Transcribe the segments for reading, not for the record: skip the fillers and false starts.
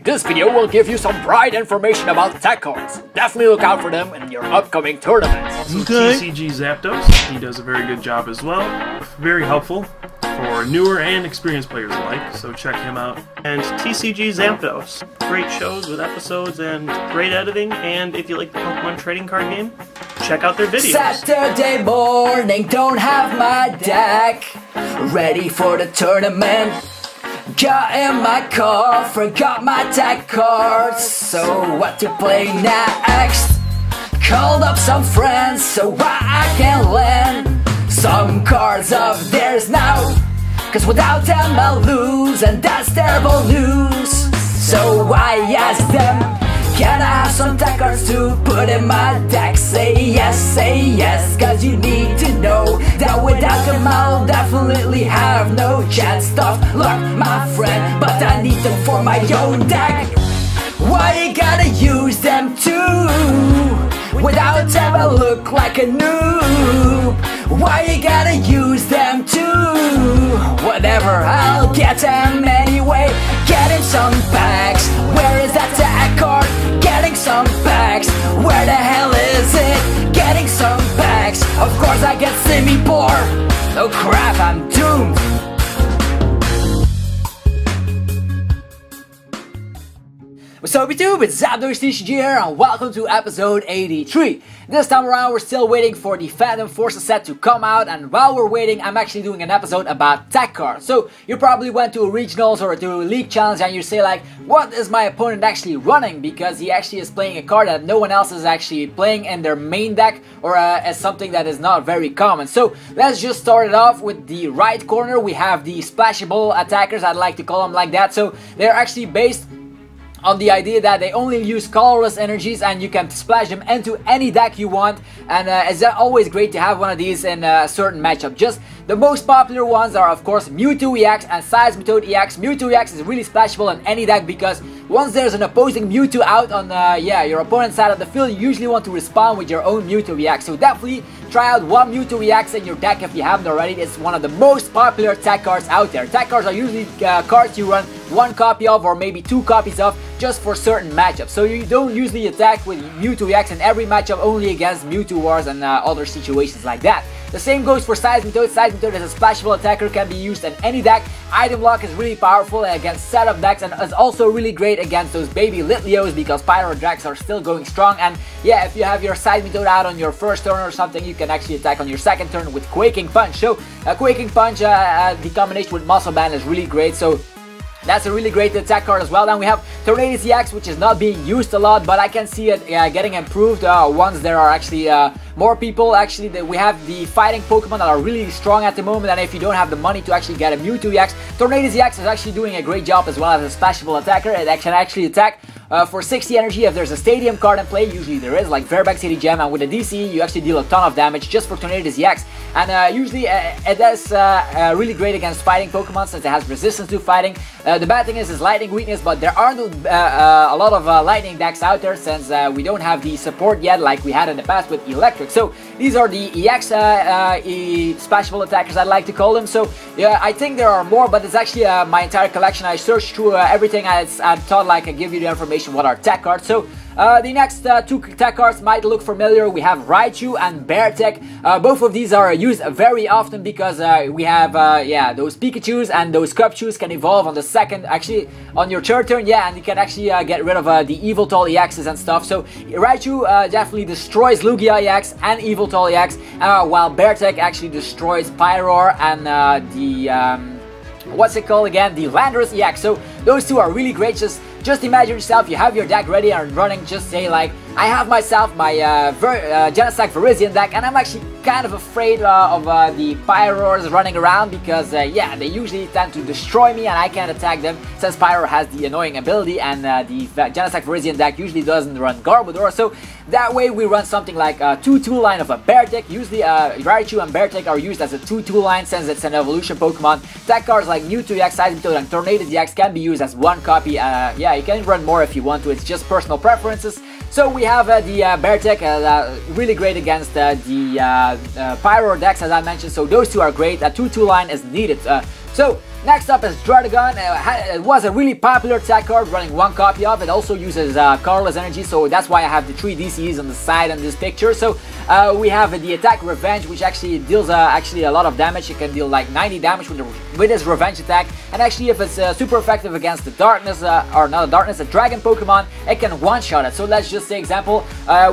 This video will give you some bright information about tech cards. Definitely look out for them in your upcoming tournaments. Also, TCG Zapdos, he does a very good job as well. Very helpful for newer and experienced players alike, so check him out. And TCG Zapdos, great shows with episodes and great editing, and if you like the Pokemon trading card game, check out their videos. Saturday morning, don't have my deck ready for the tournament. Got in my car, forgot my deck cards, so what to play next? Called up some friends so I can lend some cards of theirs now, cause without them I'll lose, and that's terrible news. So I asked them, can I have some tech cards to put in my deck? Say yes, cause you need to know that without them I'll definitely have no chance. Tough luck, my friend, but I need them for my own deck. Why you gotta use them too? Without them I look like a noob. Why you gotta use them too? Whatever, I'll get them anyway. Getting some packs, where is that tech card? Getting some packs, where the hell is it? Getting some packs, of course I get semi-poor. Oh crap, I'm doomed. What's up YouTube, it's Zapdos TCG here and welcome to episode 83. This time around we're still waiting for the Phantom Forces set to come out, and while we're waiting I'm actually doing an episode about tech cards. So you probably went to a regionals or to a league challenge and you say like, what is my opponent actually running? Because he actually is playing a card that no one else is actually playing in their main deck, or as something that is not very common. So let's just start it off with the right corner. We have the Splashable attackers, I'd like to call them like that. So they're actually based on the idea that they only use colorless energies and you can splash them into any deck you want, and it's always great to have one of these in a certain matchup. Just the most popular ones are of course Mewtwo EX and Seismitoad EX. Mewtwo EX is really splashable in any deck because once there's an opposing Mewtwo out on your opponent's side of the field, you usually want to respond with your own Mewtwo EX. So definitely try out one Mewtwo EX in your deck if you haven't already. It's one of the most popular tech cards out there. Tech cards are usually cards you run one copy of or maybe two copies of just for certain matchups. So you don't usually attack with Mewtwo EX in every matchup, only against Mewtwo Wars and other situations like that. The same goes for Seismitoad. Seismitoad is a splashable attacker, can be used in any deck. Item block is really powerful against setup decks and is also really great against those baby Litleos because Pyro Dracs are still going strong. And yeah, if you have your Seismitoad out on your first turn or something, you can actually attack on your second turn with Quaking Punch. So Quaking Punch, the combination with Muscle Band is really great. So that's a really great attack card as well. Then we have Tornadus EX, which is not being used a lot, but I can see it getting improved once there are actually more people. Actually, we have the fighting Pokemon that are really strong at the moment, and if you don't have the money to actually get a Mewtwo EX, Tornadus EX is actually doing a great job as well as a splashable attacker. It can actually attack for 60 energy if there's a stadium card in play. Usually there is, like Verbeck City Gem, and with a DC you actually deal a ton of damage just for Tornadus EX. And usually it is really great against fighting Pokemon since it has resistance to fighting. The bad thing is its lightning weakness, but there aren't a lot of lightning decks out there since we don't have the support yet like we had in the past with electric. So these are the EX splashable attackers, I'd like to call them. So yeah, I think there are more, but it's actually my entire collection. I searched through everything. I thought like I'd give you the information what are tech cards. So the next two tech cards might look familiar. We have Raichu and Beartech. Both of these are used very often because we have those Pikachus and those Cubchus can evolve on the second, actually on your third turn, and you can actually get rid of the Yveltal EXs and stuff. So Raichu definitely destroys Lugia EX and Yveltal EX, while Beartech actually destroys Pyroar and what's it called again? The Landorus EX. So those two are really great. Just imagine yourself, you have your deck ready and running, just say like, I have myself my Genesect Virizion deck, and I'm actually kind of afraid of the Pyroars running around because yeah, they usually tend to destroy me and I can't attack them since Pyro has the annoying ability, and the Genesect Virizion deck usually doesn't run Garbodor. So that way we run something like a 2-2 line of a Beartech. Usually Raichu and Beartech are used as a 2-2 line since it's an evolution Pokemon. Tech cards like Mewtwo EX, Seismitoad and Tornadus EX can be used as one copy. Yeah, you can run more if you want to, it's just personal preferences. So we have the Beartech, really great against the Pyro decks as I mentioned, so those two are great. A 2-2 line is needed. So Next up is Druddigon. It was a really popular attack card, running one copy of it. Also uses colorless energy, so that's why I have the 3 DCs on the side in this picture. So we have the attack Revenge, which actually deals actually a lot of damage. It can deal like 90 damage with his Revenge attack, and actually if it's super effective against the darkness, or not a darkness, a dragon Pokemon, it can one-shot it. So let's just say example,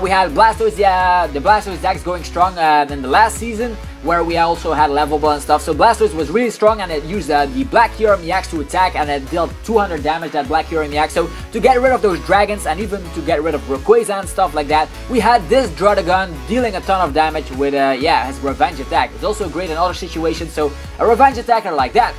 we had Blastoise, the Blastoise decks going strong in the last season, where we also had Levelable and stuff. So Blastoise was really strong, and it used the Black Kyurem EX to attack, and it dealt 200 damage, that Black Kyurem EX. So to get rid of those dragons, and even to get rid of Rayquaza and stuff like that, we had this Druddigon dealing a ton of damage with yeah, his Revenge attack. It's also great in other situations, so a Revenge attacker like that.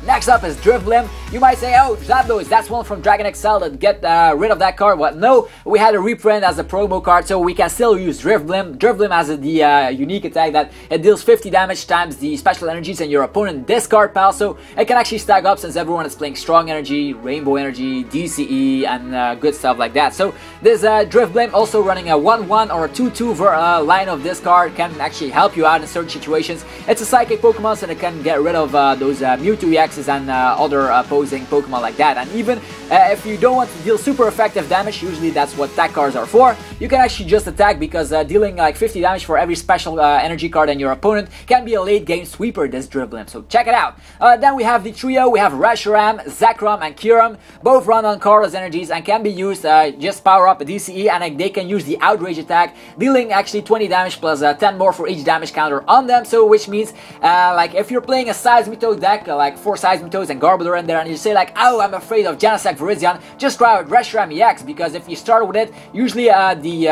Next up is Drifblim. You might say, oh, Zapdos, that's one from Dragon XL, that get rid of that card. Well, no, we had a reprint as a promo card, so we can still use Drifblim. Drifblim has the unique attack that it deals 50 damage times the special energies in your opponent discard pile, so it can actually stack up since everyone is playing Strong Energy, Rainbow Energy, DCE, and good stuff like that. So this Drifblim, also running a 1-1 or a 2-2 line of this card, can actually help you out in certain situations. It's a Psychic Pokemon, so it can get rid of those Mewtwo EX and other opposing Pokemon like that. And even if you don't want to deal super effective damage, usually that's what attack cards are for, you can actually just attack, because dealing like 50 damage for every special energy card in your opponent can be a late game sweeper, this Drifblim, so check it out. Then we have the trio. We have Reshiram, Zekrom, and Kyurem. Both run on colorless energies and can be used, just power up a DCE, and they can use the Outrage attack, dealing actually 20 damage plus 10 more for each damage counter on them. So which means like if you're playing a Seismitoad deck, like 4 Seismitoads and Garbodor in there, and you say like, oh, I'm afraid of Genesect Virizion, just try out Reshiram EX, because if you start with it, usually the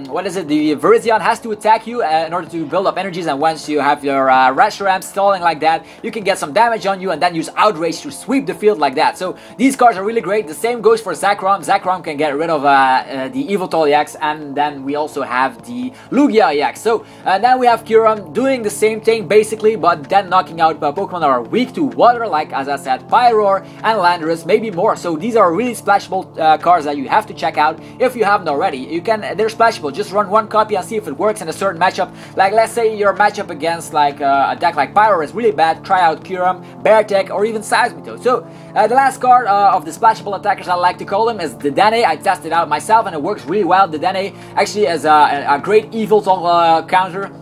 Virizion has to attack you in order to build up energies, and once you have your Reshiram stalling like that, you can get some damage on you and then use Outrage to sweep the field like that. So these cards are really great. The same goes for Zekrom. Zekrom can get rid of the Yveltal EX, and then we also have the Lugia EX. So then we have Kyurem doing the same thing basically, but then knocking out Pokemon that are weak to water, like as I said, Pyroar and Landorus, maybe more. So these are really splashable cards that you have to check out if you haven't already. They're splashable. Just run one copy and see if it works in a certain matchup. Like let's say your matchup against like a deck like Pyroar is really bad, try out Kyurem, Beartech, or even Seismitoad. So the last card of the splashable attackers, I like to call them, is the Dedenne. I tested out myself and it works really well. The Dedenne actually is a great Yveltal counter,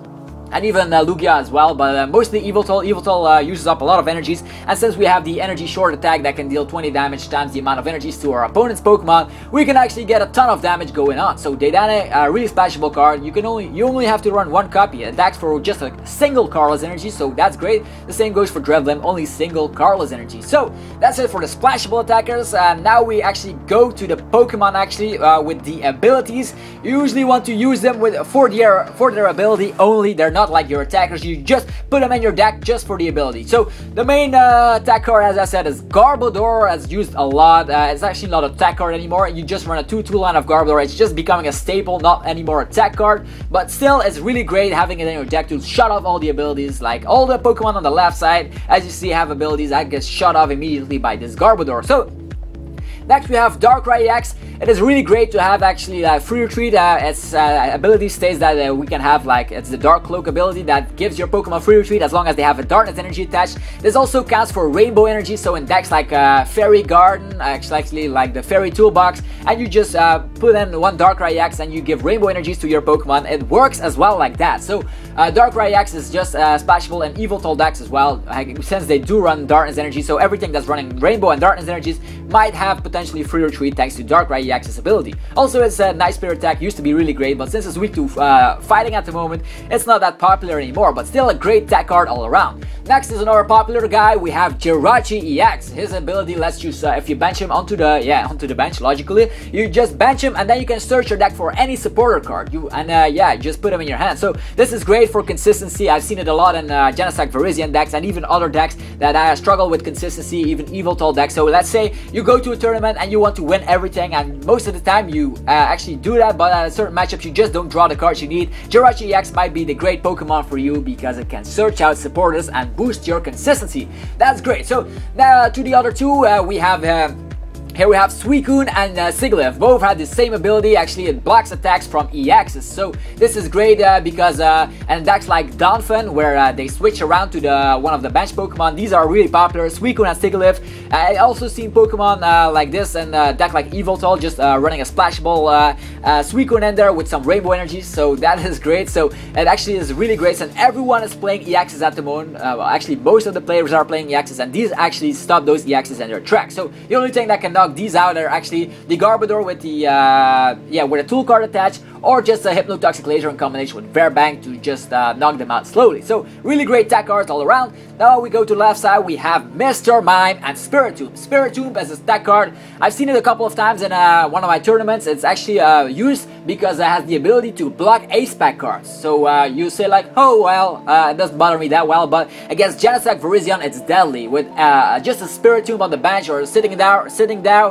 and even Lugia as well, but mostly Yveltal. Yveltal uses up a lot of energies, and since we have the energy short attack that can deal 20 damage times the amount of energies to our opponent's Pokemon, we can actually get a ton of damage going on. So Dedenne, a really splashable card. You only have to run one copy. It attacks for just a single colorless energy, so that's great. The same goes for Drifblim, only single colorless energy. So that's it for the splashable attackers. Now we actually go to the Pokemon actually with the abilities. You usually want to use them for their ability only. They're not like your attackers. You just put them in your deck just for the ability. So the main attack card, as I said, is Garbodor. It's used a lot. It's actually not an attack card anymore. You just run a 2-2 line of Garbodor. It's just becoming a staple, not anymore attack card, but still it's really great having it in your deck to shut off all the abilities. Like all the Pokemon on the left side, as you see, have abilities that get shut off immediately by this Garbodor. So next we have Darkrai EX. It is really great to have actually Free Retreat. Its ability states that we can have like, it's the Dark Cloak ability that gives your Pokemon Free Retreat as long as they have a Darkness energy attached. This also counts for Rainbow energy, so in decks like Fairy Garden, actually like the Fairy Toolbox, and you just put in one Darkrai EX and you give Rainbow energies to your Pokemon. It works as well like that. So Darkrai EX is just splashable in Yveltal decks as well, since they do run Darkness energy, so everything that's running Rainbow and Darkness energies might have potentially Free Retreat thanks to Darkrai EX's ability. Also, its Night Spirit attack used to be really great, but since it's weak to fighting at the moment, it's not that popular anymore, but still a great attack card all around. Next is another popular guy. We have Jirachi EX. His ability lets you, if you bench him onto the bench, logically, you just bench him and then you can search your deck for any supporter card. Just put him in your hand. So this is great for consistency. I've seen it a lot in Genesect Virizion decks and even other decks that struggle with consistency, even Yveltal decks. So let's say you go to a tournament and you want to win everything, and most of the time you actually do that, but at certain matchups you just don't draw the cards you need. Jirachi EX might be the great Pokemon for you because it can search out supporters and boost your consistency. That's great. So now to the other two, we have Here we have Suicune and Sigilyph. Both have the same ability. Actually, it blocks attacks from EXs. So this is great because and decks like Donphan, where they switch around to one of the bench Pokemon. These are really popular. Suicune and Sigilyph. I also seen Pokemon like this and deck like Yveltal just running a Splashable Suicune in there with some Rainbow Energy. So that is great. So it actually is really great, and everyone is playing EXs at the moment. Actually, most of the players are playing EXs, and these actually stop those EXs in their tracks. So the only thing that can knock these out are actually the Garbodor with the with a tool card attached, or just a Hypnotoxic Laser in combination with Verbank to just knock them out slowly. So really great tech cards all around. Now we go to the left side, we have Mr. Mime and Spiritomb. Spiritomb as a tech card. I've seen it a couple of times in one of my tournaments. It's actually used because it has the ability to block Ace Pack cards. So you say like, oh well, it doesn't bother me that well, but against Genesect Virizion it's deadly. With just a Spiritomb on the bench or sitting down,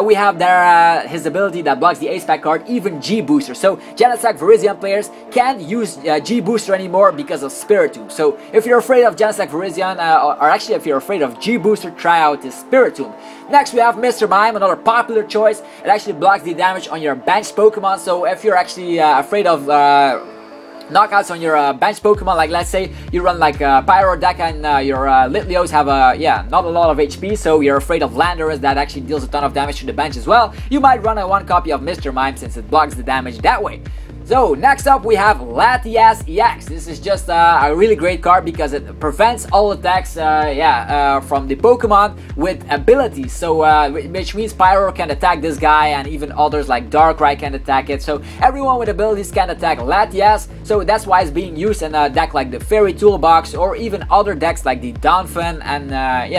we have there his ability that blocks the Ace Pack card, even G Booster. So Genesect Virizion players can't use G Booster anymore because of Spiritomb. So if you're afraid of Genesect Virizion, or actually if you're afraid of G Booster, try out this Spiritomb. Next we have Mr. Mime, another popular choice. It actually blocks the damage on your bench Pokemon. So if you're actually afraid of knockouts on your bench Pokemon, like let's say you run like Pyro deck and your Litleos have not a lot of HP, so you're afraid of Landorus that actually deals a ton of damage to the bench as well, you might run one copy of Mr. Mime since it blocks the damage that way. So next up we have Latias EX. This is just a really great card because it prevents all attacks from the Pokemon with abilities. So which means Pyro can attack this guy, and even others like Darkrai can attack it. So everyone with abilities can attack Latias. So that's why it's being used in a deck like the Fairy Toolbox, or even other decks like the Donphan and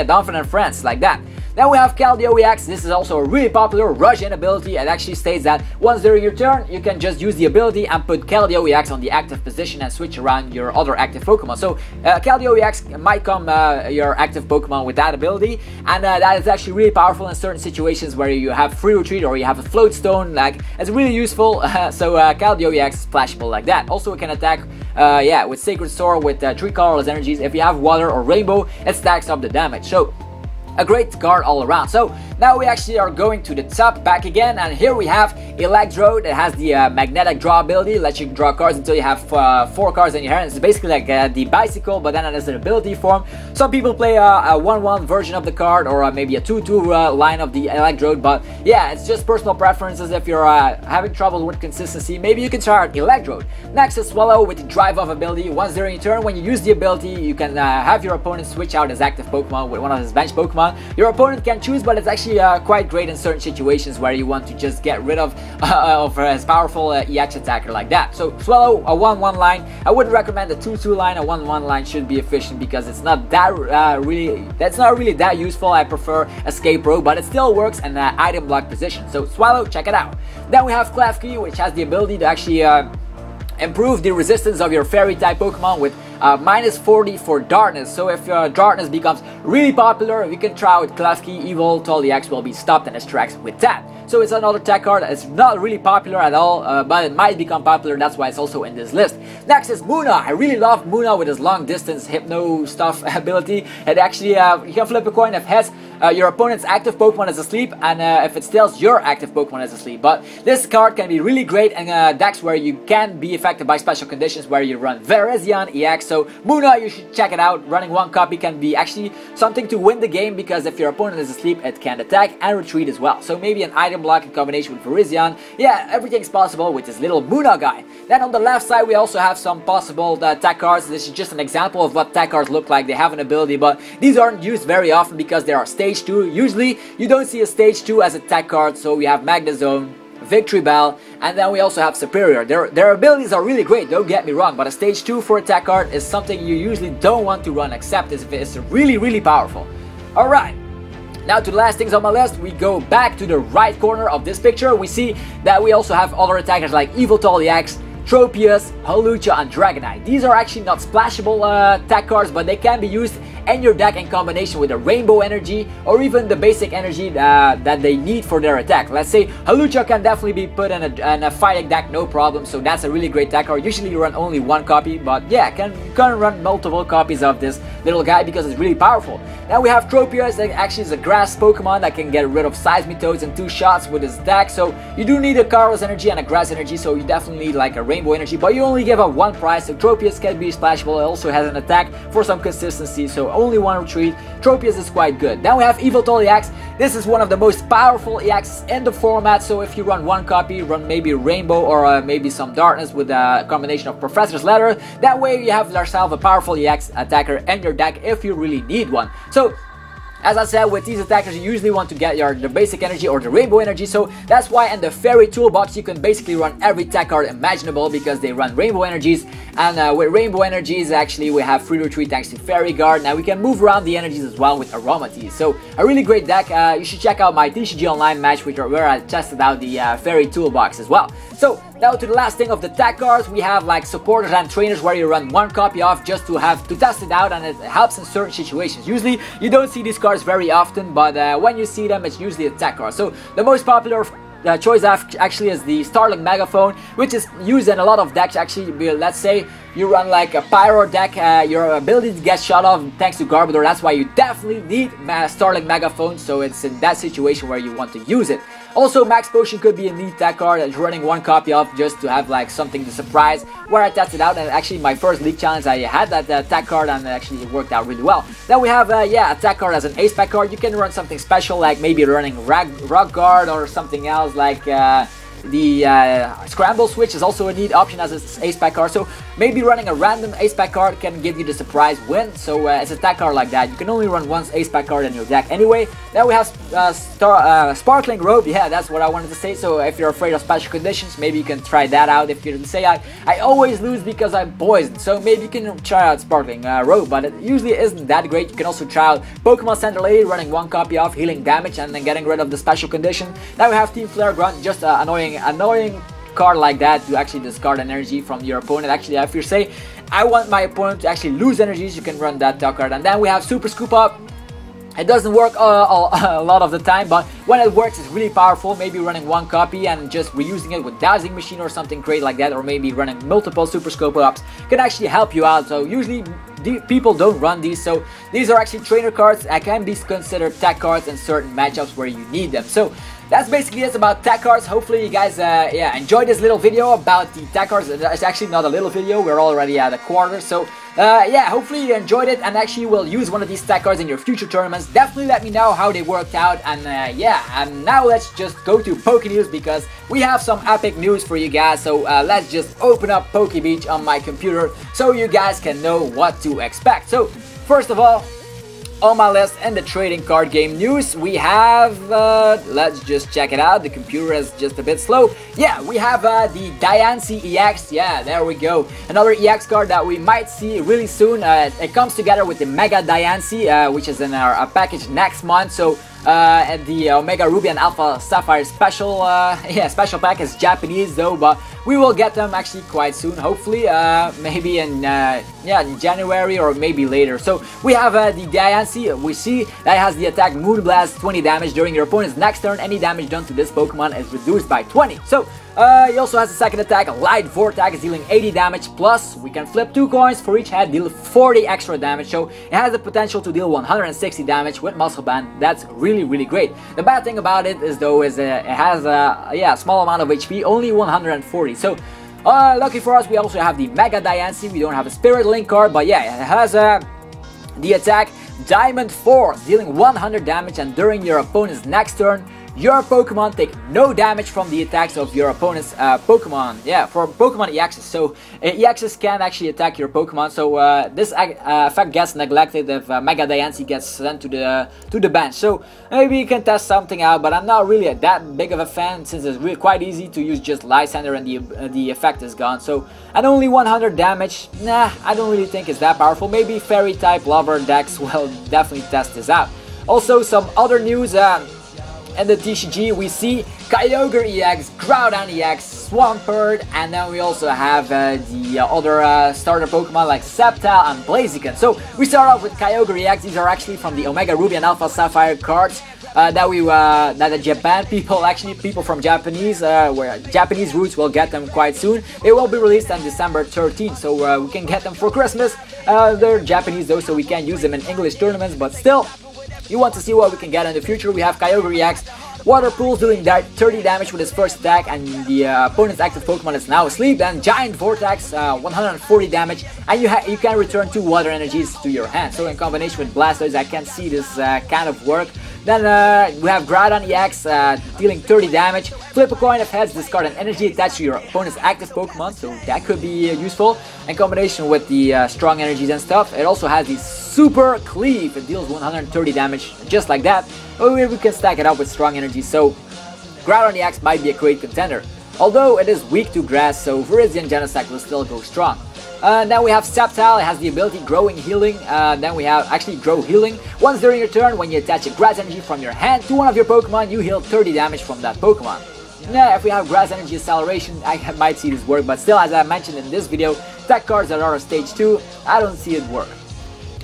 Donphan and Friends like that. Then we have Keldeo EX. This is also a really popular rush-in ability. It actually states that once during your turn, you can just use the ability and put Keldeo EX on the active position and switch around your other active Pokemon. So Keldeo EX might come your active Pokemon with that ability, and that is actually really powerful in certain situations where you have free retreat or you have a float stone. Like, it's really useful. So Keldeo EX is splashable like that. Also it can attack with Sacred Sword with 3 colorless energies. If you have water or rainbow, it stacks up the damage. So a great card all around. So now we actually are going to the top back again, and here we have Electrode. It has the magnetic draw ability, lets you draw cards until you have 4 cards in your hand. It's basically like the bicycle, but then it has an ability form. Some people play a 1-1 version of the card, or maybe a 2-2 line of the Electrode, but yeah, it's just personal preferences. If you're having trouble with consistency, maybe you can try out Electrode. Next is Swallow with the Drive Off ability. Once during your turn, when you use the ability, you can have your opponent switch out his active Pokemon with one of his bench Pokemon. Your opponent can choose, but it's actually quite great in certain situations where you want to just get rid of his powerful EX attacker like that. So Swallow, a 1-1 line. I wouldn't recommend a 2-2 line. A 1-1 line should be efficient because it's not that that's not really that useful. I prefer Escape Rope, but it still works in the item block position. So Swallow, check it out. Then we have Klefki, which has the ability to actually improve the resistance of your Fairy type Pokemon with -40 for Darkness. So if Darkness becomes really popular, you can try with Klefki. Yveltal EX will be stopped in its tracks with that. So it's another tech card. It's not really popular at all, but it might become popular. That's why it's also in this list. Next is Muna. I really love Muna with his long distance hypno stuff ability. It actually you can flip a coin if heads, your opponent's active Pokemon is asleep, and if it tails, your active Pokemon is asleep. But this card can be really great in decks where you can be affected by special conditions, where you run Virizion EX. So Muna, you should check it out. Running 1 copy can be actually something to win the game, because if your opponent is asleep, it can attack and retreat as well. So maybe an item block in combination with Virizion. Yeah, everything's possible with this little Muna guy. Then on the left side, we also have some possible tech cards. This is just an example of what tech cards look like. They have an ability, but these aren't used very often because they are stage 2. Usually, you don't see a stage 2 as a tech card. So we have Magnezone, Victory Bell, and then we also have Superior. Their abilities are really great, don't get me wrong, but a stage 2 for a tech card is something you usually don't want to run, except if it's really, really powerful. Alright. Now to the last things on my list, we go back to the right corner of this picture. We see that we also have other attackers like Yveltal EX, Tropius, Hawlucha, and Dragonite. These are actually not splashable tech cards, but they can be used and your deck in combination with a rainbow energy or even the basic energy that they need for their attack. Let's say Hawlucha can definitely be put in a fighting deck, no problem, so that's a really great deck card. Usually you run only one copy, but yeah, you can run multiple copies of this little guy because it's really powerful. Now we have Tropius, that actually is a grass Pokemon that can get rid of Seismitoads in 2 shots with his deck, so you do need a Carlos energy and a grass energy, so you definitely need like a rainbow energy, but you only give up 1 prize, so Tropius can be splashable. It also has an attack for some consistency, so only 1 retreat. Tropius is quite good. Then we have Yveltal EX. This is one of the most powerful EXs in the format, so if you run 1 copy, run maybe Rainbow or maybe some Darkness with a combination of Professor's Letter. That way you have yourself a powerful EX attacker in your deck if you really need one. So as I said, with these attackers you usually want to get the basic energy or the rainbow energy, so that's why in the fairy toolbox you can basically run every tech card imaginable because they run rainbow energies, and with rainbow energies actually we have free retreat thanks to fairy guard. Now we can move around the energies as well with aromateas, so a really great deck. You should check out my TCG Online match where I tested out the fairy toolbox as well. So now to the last thing of the tech cards, we have like supporters and trainers where you run 1 copy off just to test it out, and it helps in certain situations. Usually you don't see these cards very often, but when you see them it's usually a tech card. So the most popular choice actually is the Starling Megaphone, which is used in a lot of decks. Actually, let's say you run like a Pyro deck, your ability to get shot off thanks to Garbodor, that's why you definitely need Starling Megaphone, so it's in that situation where you want to use it. Also, Max Potion could be a neat tech card, running 1 copy off just to have like something to surprise, where I tested out, and actually my first league challenge I had that tech card and actually it worked out really well. Then we have yeah, a tech card as an ace pack card. You can run something special like maybe running Rock Guard or something else like the Scramble Switch is also a neat option as an ace pack card, so maybe running a random ace pack card can give you the surprise win, so it's a tech card like that. You can only run 1 ace pack card in your deck anyway. Then we have Sparkling Robe, yeah, that's what I wanted to say, so if you're afraid of special conditions, maybe you can try that out. If you say I always lose because I'm poisoned, so maybe you can try out Sparkling Robe, but it usually isn't that great. You can also try out Pokemon Center Lady, running 1 copy off, healing damage and then getting rid of the special condition. Then we have Team Flare Grunt, just annoying card like that to actually discard energy from your opponent. Actually, if you say I want my opponent to actually lose energies, you can run that card. And then we have Super Scoop Up. It doesn't work a lot of the time, but when it works it's really powerful. Maybe running 1 copy and just reusing it with Dowsing Machine or something great like that, or maybe running multiple Super Scope Ups can actually help you out. So usually people don't run these, so these are actually trainer cards that can be considered tech cards in certain matchups where you need them. So that's basically it about tech cards. Hopefully you guys yeah, enjoyed this little video about the tech cards. It's actually not a little video, we're already at a quarter, so yeah, hopefully you enjoyed it and actually will use one of these tech cards in your future tournaments. Definitely let me know how they worked out, and yeah, and now let's just go to Poké-News because we have some epic news for you guys. So let's just open up Poké-Beach on my computer so you guys can know what to expect. So first of all, on my list in the trading card game news, we have, let's just check it out, the computer is just a bit slow. Yeah, we have the Diancie EX, yeah, there we go. Another EX card that we might see really soon. It comes together with the Mega Diancie, which is in our package next month. So and the Omega Ruby and Alpha Sapphire special yeah, special pack is Japanese though, but we will get them actually quite soon, hopefully maybe in yeah, in January or maybe later. So we have the Diancie. We see that has the attack Moonblast, 20 damage during your opponent's next turn. Any damage done to this Pokemon is reduced by 20. So he also has a second attack, Light Vortex, dealing 80 damage, plus we can flip 2 coins for each head, deal 40 extra damage, so it has the potential to deal 160 damage with Muscle Band. That's really great. The bad thing about it is though is it has a yeah, small amount of HP, only 140, so lucky for us we also have the Mega Diancie. We don't have a Spirit Link card, but yeah, it has the attack Diamond Force, dealing 100 damage, and during your opponent's next turn your Pokemon take no damage from the attacks of your opponent's Pokemon. Yeah, for Pokemon EXs. So EXs can actually attack your Pokemon. So this effect gets neglected if Mega Diancie gets sent to the bench. So maybe you can test something out, but I'm not really that big of a fan since it's really quite easy to use just Lysander and the effect is gone. So and only 100 damage, nah, I don't really think it's that powerful. Maybe Fairy type Lover decks will definitely test this out. Also some other news. In the TCG, we see Kyogre EX, Groudon EX, Swampert, and then we also have the other starter Pokemon like Sceptile and Blaziken. So we start off with Kyogre EX. These are actually from the Omega Ruby and Alpha Sapphire cards that the Japan people, actually people from Japanese, where Japanese roots will get them quite soon. They will be released on December 13th, so we can get them for Christmas. They're Japanese though, so we can't use them in English tournaments, but still, you want to see what we can get in the future. We have Kyogre EX. Water Pools doing 30 damage with his first attack, and the opponent's active Pokemon is now asleep. Then Giant Vortex, 140 damage, and you can return 2 water energies to your hand. So in combination with Blastoise, I can see this kind of work. Then we have Groudon EX dealing 30 damage. Flip a coin of heads, discard an energy attached to your opponent's active Pokemon, so that could be useful. In combination with the strong energies and stuff, it also has the Super Cleave. It deals 130 damage just like that. But we can stack it up with strong energy, so Groudon EX might be a great contender. Although it is weak to grass, so Virizion Genesect will still go strong. Then we have Sceptile. It has the ability Growing Healing. Then we have actually Grow Healing. Once during your turn, when you attach a grass energy from your hand to one of your Pokemon, you heal 30 damage from that Pokemon. Now, if we have Grass Energy Acceleration, I might see this work, but still, as I mentioned in this video, tech cards that are stage 2, I don't see it work.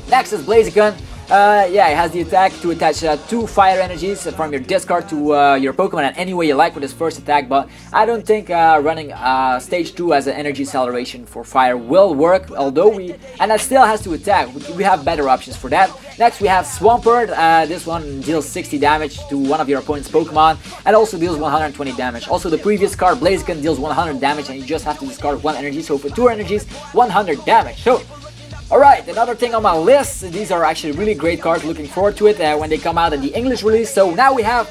Next is Blaziken. Yeah, it has the attack to attach 2 fire energies from your discard to your Pokemon in any way you like with his first attack, but I don't think running stage 2 as an energy acceleration for fire will work, although and it still has to attack. We have better options for that. Next we have Swampert. This one deals 60 damage to one of your opponent's Pokemon and also deals 120 damage. Also the previous card Blaziken deals 100 damage and you just have to discard 1 energy, so for 2 energies, 100 damage. So alright, another thing on my list, these are actually really great cards, looking forward to it when they come out in the English release. So now we have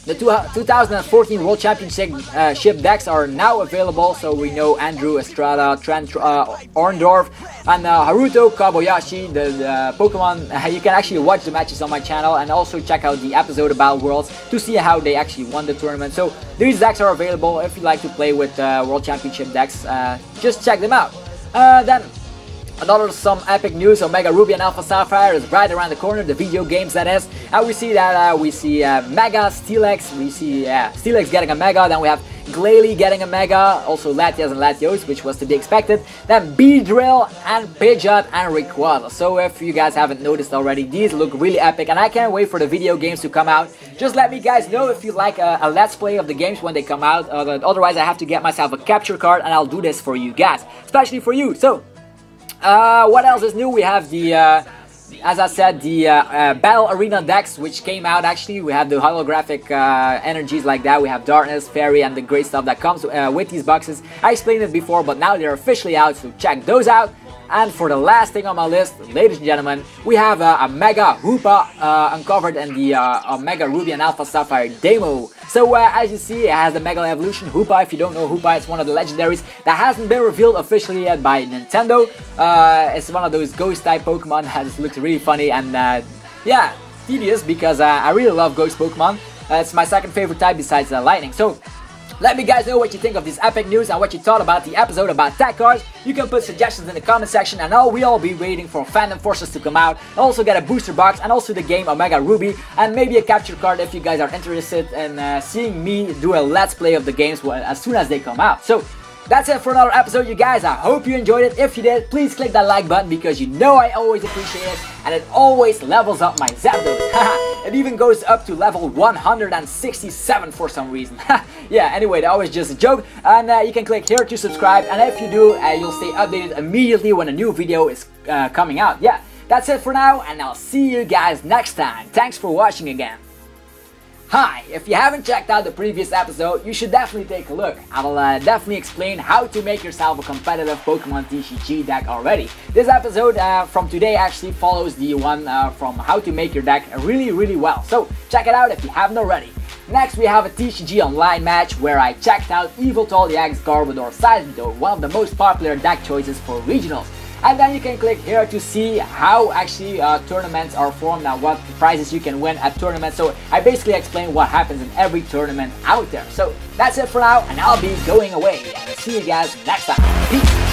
the 2014 World Championship decks are now available, so we know Andrew, Estrada, Trent, Orndorff, and Haruto, Kobayashi, the Pokemon. You can actually watch the matches on my channel and also check out the episode about Worlds to see how they actually won the tournament. So these decks are available if you like to play with World Championship decks, just check them out. Then some epic news. Omega Ruby and Alpha Sapphire is right around the corner, the video games that is. And we see that Mega Steelix, we see Steelix getting a Mega, then we have Glalie getting a Mega, also Latias and Latios, which was to be expected. Then Beedrill and Pidgeot and Rayquaza. So if you guys haven't noticed already, these look really epic and I can't wait for the video games to come out. Just let me guys know if you like a let's play of the games when they come out, otherwise I have to get myself a capture card and I'll do this for you guys, especially for you. So what else is new? We have the, as I said, the Battle Arena decks, which came out actually. We have the holographic energies like that. We have Darkness, Fairy, and the great stuff that comes with these boxes. I explained it before, but now they're officially out, so check those out. And for the last thing on my list, ladies and gentlemen, we have a Mega Hoopa uncovered in the Omega Ruby and Alpha Sapphire demo. So as you see, it has the Mega Evolution Hoopa. If you don't know Hoopa, it's one of the legendaries that hasn't been revealed officially yet by Nintendo. It's one of those ghost type Pokemon that looks really funny and yeah, tedious because I really love ghost Pokemon. It's my second favorite type besides Lightning. So let me guys know what you think of this epic news and what you thought about the episode about tech cards. You can put suggestions in the comment section, and we'll be waiting for Fandom Forces to come out. And also get a booster box and also the game Omega Ruby and maybe a capture card if you guys are interested in seeing me do a let's play of the games as soon as they come out. So that's it for another episode, you guys. I hope you enjoyed it. If you did, please click that like button because you know I always appreciate it. And it always levels up my Zapdos. It even goes up to level 167 for some reason. Yeah, anyway, that was just a joke. And you can click here to subscribe. And if you do, you'll stay updated immediately when a new video is coming out. Yeah, that's it for now. And I'll see you guys next time. Thanks for watching again. Hi, if you haven't checked out the previous episode, you should definitely take a look. I will definitely explain how to make yourself a competitive Pokemon TCG deck already. This episode from today actually follows the one from how to make your deck really well. So check it out if you haven't already. Next we have a TCG online match where I checked out Yveltal EX Garbodor Seismitoad, one of the most popular deck choices for regionals. And then you can click here to see how actually tournaments are formed and what prizes you can win at tournaments. So I basically explain what happens in every tournament out there. So that's it for now, and I'll be going away. And see you guys next time. Peace.